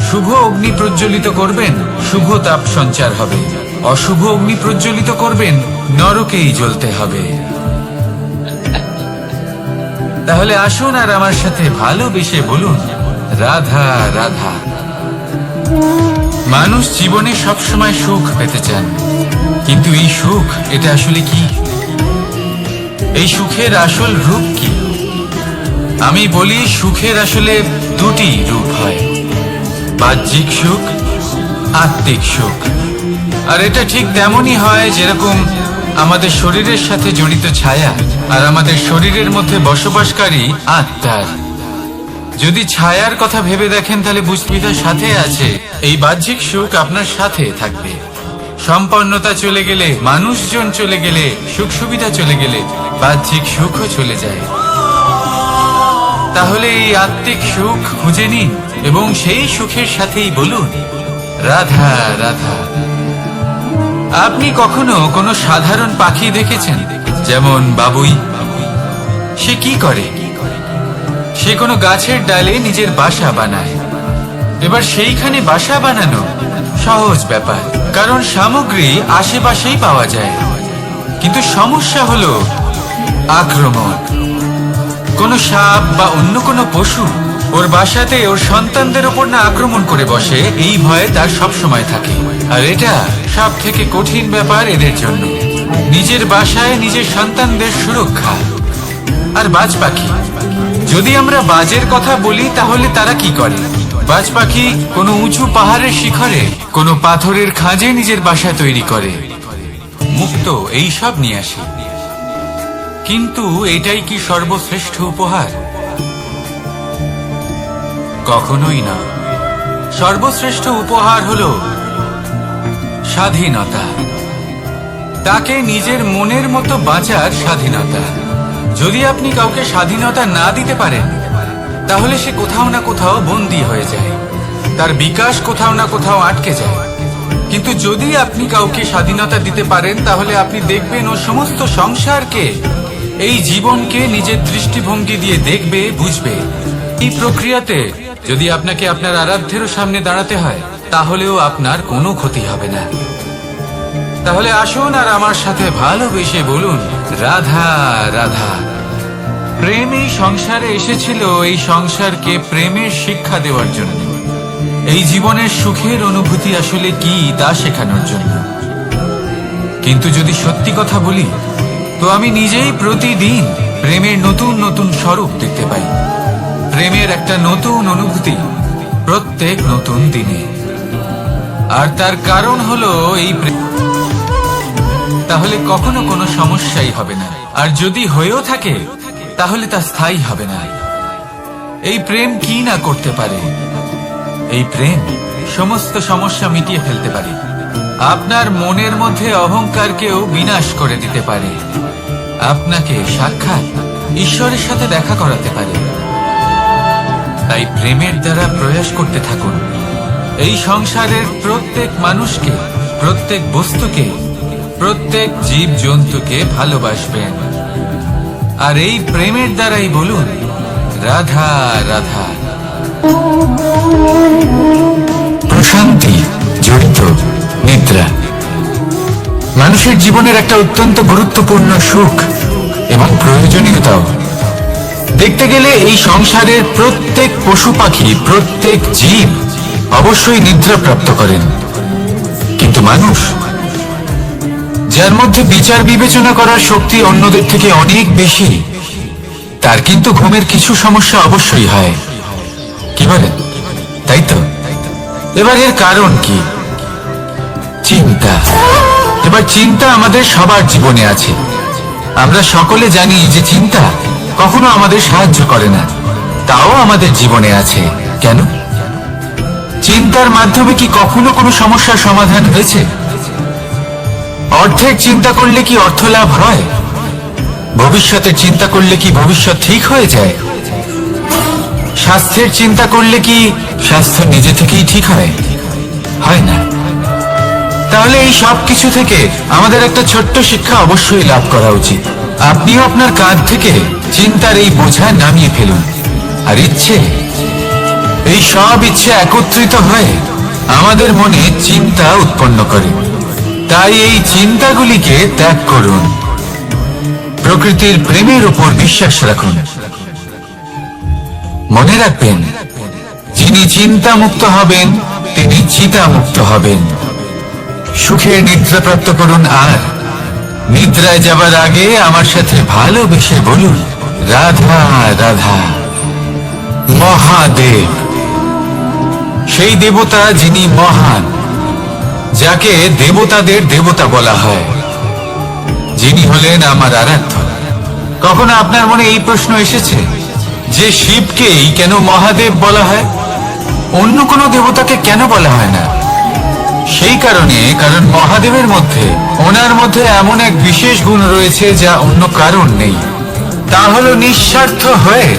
শুভ অগ্নি প্রজ্বলিত করবেন, শুভ তাপ সঞ্চার হবে। অশুভ অগ্নি প্রজ্বলিত করবেন, নরকেই জ্বলতে হবে। তাহলে আসুন আর আমার সাথে ভালোবেসে বলুন, রাধা রাধা। মানুষ জীবনে সবসময় সুখ পেতে চান, কিন্তু এই সুখ, এটা আসলে কি? এই সুখের আসল রূপ কি? আমি বলি, সুখের আসলে 2টি রূপ হয়, বাহ্যিক সুখ, আত্মিক সুখ। আর এটা ঠিক তেমনই হয় যেরকম আমাদের শরীরের সাথে জড়িত ছায়া আর আমাদের শরীরের মধ্যে বসবাসকারী আত্মার। যদি ছায়ার কথা ভেবে দেখেন, তাহলে বুঝবিদার সাথে আছে। এই বাহ্যিক সুখ আপনার সাথে থাকবে। সম্পন্নতা চলে গেলে, মানুষজন চলে গেলে, সুখ সুবিধা চলে গেলে, বাহ্যিক সুখও চলে যায়। তাহলে এই আত্মিক সুখ খুঁজে নিন এবং সেই সুখের সাথেই বলুন, রাধা রাধা। আপনি কখনো কোনো সাধারণ পাখি দেখেছেন? যেমন বাবুই। সে কি করে? সে কোনো গাছের ডালে নিজের বাসা বানায়। এবার সেইখানে বাসা বানানো সহজ ব্যাপার, কারণ সামগ্রী আশেপাশেই পাওয়া যায়। কিন্তু সমস্যা হলো আক্রমণ। কোনো সাপ বা অন্য কোনো পশু ওর বাসাতে ওর সন্তানদের ওপর না আক্রমণ করে বসে, এই ভয়ে তার সব সময় থাকে। আর এটা সব থেকে কঠিন ব্যাপার এদের জন্য, নিজের বাসায় নিজের সন্তানদের সুরক্ষা। আর বাজ পাখি, যদি আমরা বাজের কথা বলি, তাহলে তারা কি করে? বাজ পাখি কোনো উঁচু পাহাড়ের শিখরে, কোনো পাথরের খাঁজে নিজের বাসা তৈরি করে, মুক্ত এই সব নিয়ে আসে। কিন্তু এটাই কি সর্বশ্রেষ্ঠ উপহার? কখনোই না। সর্বশ্রেষ্ঠ উপহার হলো স্বাধীনতা। তাকে নিজের মনের মতো বাঁচার স্বাধীনতা। যদি আপনি কাউকে স্বাধীনতা না দিতে পারেন, তাহলে সে কোথাও না কোথাও বন্দী হয়ে যায়, তার বিকাশ কোথাও না কোথাও আটকে যায়। কিন্তু যদি আপনি কাউকে স্বাধীনতা দিতে পারেন, তাহলে আপনি দেখবেন ও সমস্ত সংসারকে, এই জীবনকে নিজের দৃষ্টিভঙ্গি দিয়ে দেখবে, বুঝবে। এই প্রক্রিয়াতে যদি আপনাকে আপনার আরাধ্যেরও সামনে দাঁড়াতে হয়, তাহলেও আপনার কোনো ক্ষতি হবে না। তাহলে আসুন আর আমার সাথে ভালোবেসে বলুন, রাধা রাধা। প্রেম এই সংসারে এসেছিল এই সংসারকে প্রেমের শিক্ষা দেওয়ার জন্য, এই জীবনের সুখের অনুভূতি আসলে কি তা শেখানোর জন্য। কিন্তু যদি সত্যি কথা বলি, তো আমি নিজেই প্রতিদিন প্রেমের নতুন নতুন স্বরূপ দেখতে পাই। প্রেমের একটা নতুন অনুভূতি প্রত্যেক নতুন দিনে। আর তার কারণ হলো এই প্রেম। তাহলে কখনো কোনো সমস্যাই হবে না, আর যদি হয়েও থাকে, তাহলে তা স্থায়ী হবে না। এই প্রেম কি না করতে পারে? এই প্রেম সমস্ত সমস্যা মিটিয়ে ফেলতে পারে। আপনার মনের মধ্যে অহংকারকেও বিনাশ করে দিতে পারে। আপনাকে সাক্ষাৎ ঈশ্বরের সাথে দেখা করাতে পারে। তাই প্রেমের দ্বারা প্রয়াস করতে থাকুন। এই সংসারের প্রত্যেক মানুষকে, প্রত্যেক বস্তুকে, প্রত্যেক জীব জন্তুকে ভালোবাসবেন। আর এই প্রেমের দ্বারাই বলুন, রাধা রাধা। প্রশান্তি জড়িত নিদ্রা মানুষের জীবনের একটা অত্যন্ত গুরুত্বপূর্ণ সুখ এবং প্রয়োজনীয়তাও। দেখতে গেলে এই সংসারের প্রত্যেক পশু পাখি, প্রত্যেক জীব অবশ্যই নিদ্রা প্রাপ্ত করেন, কিন্তু মানুষ, যার মধ্যে বিচার বিবেচনা করার শক্তি অন্যদের থেকে অনেক বেশি, তার কিন্তু ঘুমের কিছু সমস্যা অবশ্যই হয়। কি বলেন? তাই তো? এবার এর কারণ কি? চিন্তা। এবার চিন্তা আমাদের সবার জীবনে আছে। আমরা সকলে জানি যে চিন্তা কখনো আমাদের সাহায্য করে না, তাও আমাদের জীবনে আছে। কেন? চিন্তার মাধ্যমে কি কখনো কোনো সমস্যার সমাধান হয়েছে? অর্থের চিন্তা করলে কি অর্থ লাভ হয়? ভবিষ্যতের চিন্তা করলে কি ভবিষ্যৎ ঠিক হয়ে যায়? স্বাস্থ্যের চিন্তা করলে কি স্বাস্থ্য নিজে থেকেই ঠিক হয়? হয় না। তাহলে এই সব কিছু থেকে আমাদের একটা ছোট্ট শিক্ষা অবশ্যই লাভ করা উচিত। আপনিও আপনার কাঁধ থেকে চিন্তার এই বোঝা নামিয়ে ফেলুন। আর ইচ্ছে, এই সব ইচ্ছে একত্রিত হয়ে আমাদের মনে চিন্তা উৎপন্ন করে। তাই এই চিন্তাগুলিকে ত্যাগ করুন। প্রকৃতির প্রেমের উপর বিশ্বাস রাখুন। মনে রাখবেন, যিনি চিন্তা মুক্ত হবেন তিনি চিতা মুক্ত হবেন। সুখে নিদ্রা প্রাপ্ত করুন, আর নিদ্রায় যাবার আগে আমার সাথে ভালোবেসে বলুন, রাধা রাধা। মহাদেব, সেই দেবতা যিনি মহান, যাকে দেবতাদের দেবতা বলা হয়, যিনি হলেন আমার আরাধ্য। কখনো আপনার মনে এই প্রশ্ন এসেছে যে শিবকেই কেন মহাদেব বলা হয়, অন্য কোনো দেবতাকে কেন বলা হয় না? সেই কারণ মহাদেবের মধ্যে, ওনার মধ্যে এমন এক বিশেষ গুণ রয়েছে যা অন্য কারণ নেই। তা হলো নিঃস্বার্থ হয়ে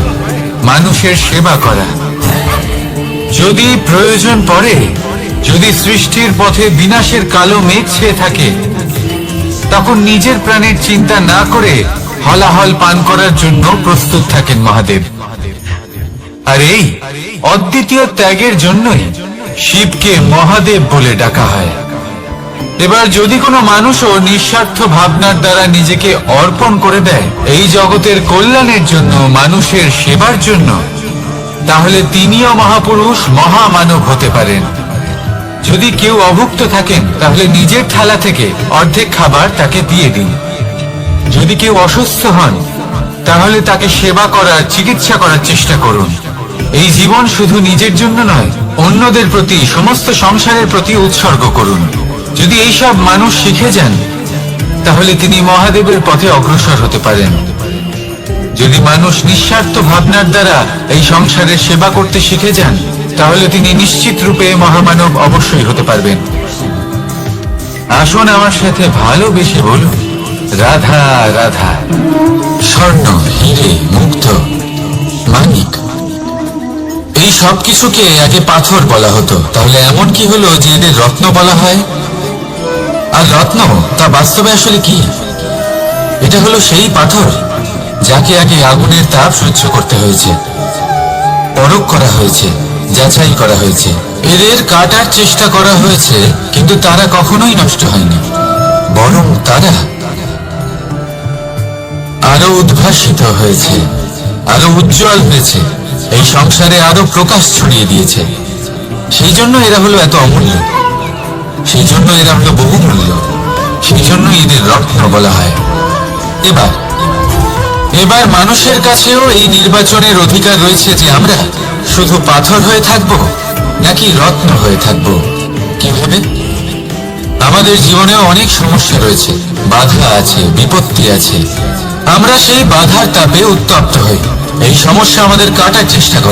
মানুষের সেবা করা। যদি প্রয়োজন পড়ে, যদি সৃষ্টির পথে বিনাশের কালো মেঘ ছেয়ে থাকে, তখন নিজের প্রাণের চিন্তা না করে হলাহল পান করার জন্য প্রস্তুত থাকেন মহাদেব। আর এই অদ্বিতীয় ত্যাগের জন্যই শিবকে মহাদেব বলে ডাকা হয়। এবার যদি কোনো মানুষও নিঃস্বার্থ ভাবনার দ্বারা নিজেকে অর্পণ করে দেয় এই জগতের কল্যাণের জন্য, মানুষের সেবার জন্য, তাহলে তিনিও মহাপুরুষ, মহামানব হতে পারেন। যদি কেউ অভুক্ত থাকেন, তাহলে নিজের থালা থেকে অর্ধেক খাবার তাকে দিয়ে দিন। যদি কেউ অসুস্থ হন, তাহলে তাকে সেবা করার, চিকিৎসা করার চেষ্টা করুন। এই জীবন শুধু নিজের জন্য নয়, অন্যদের প্রতি, সমস্ত সংসারের প্রতি উৎসর্গ করুন। যদি এইসব মানুষ শিখে যান, তাহলে তিনি মহাদেবের পথে অগ্রসর হতে পারেন। যদি মানুষ নিঃস্বার্থ ভাবনার দ্বারা এই সংসারের সেবা করতে শিখে যান, তাহলে তিনি নিশ্চিত রূপে মহামানব অবশ্যই হতে পারবেন। আসুন আমার সাথে ভালোবেসে বলুন, রাধা রাধা। স্বর্ণ, হিরে, মুক্ত, মানিক, এই সব কিছুকে আগে পাথর বলা হতো। তাহলে এমন কি হলো যে এদের রত্ন বলা হয়? আর রত্ন তা বাস্তবে আসলে কি? এটা হলো সেই পাথর যাকে আগে আগুনের তাপ সহ্য করতে হয়েছে, পরখ করা হয়েছে, যাচাই করা হয়েছে, এদের কাটার চেষ্টা করা হয়েছে, কিন্তু তারা কখনোই নষ্ট হয়নি, বরং তারা আরো উদ্ভাসিত হয়েছে, আরো উজ্জ্বল হয়েছে, এই সংসারে আরো প্রকাশ ছড়িয়ে দিয়েছে। সেই জন্য এরা হলো এত অমূল্য, সেই জন্য এরা হলো বহুমূল্য, সেই জন্য এদের রত্ন বলা হয়। এবার মানুষের কাছেও এই নির্বাচনের অধিকার রয়েছে যে আমরা শুধু পাথর হয়ে থাকব নাকি রত্ন হয়ে থাকব। কিভাবে? আমাদের জীবনেও অনেক সমস্যা রয়েছে, বাধা আছে, বিপত্তি আছে। আমরা সেই বাধার তাপে উত্তপ্ত হই, এই সমস্যা আমাদের কাটার চেষ্টা করে।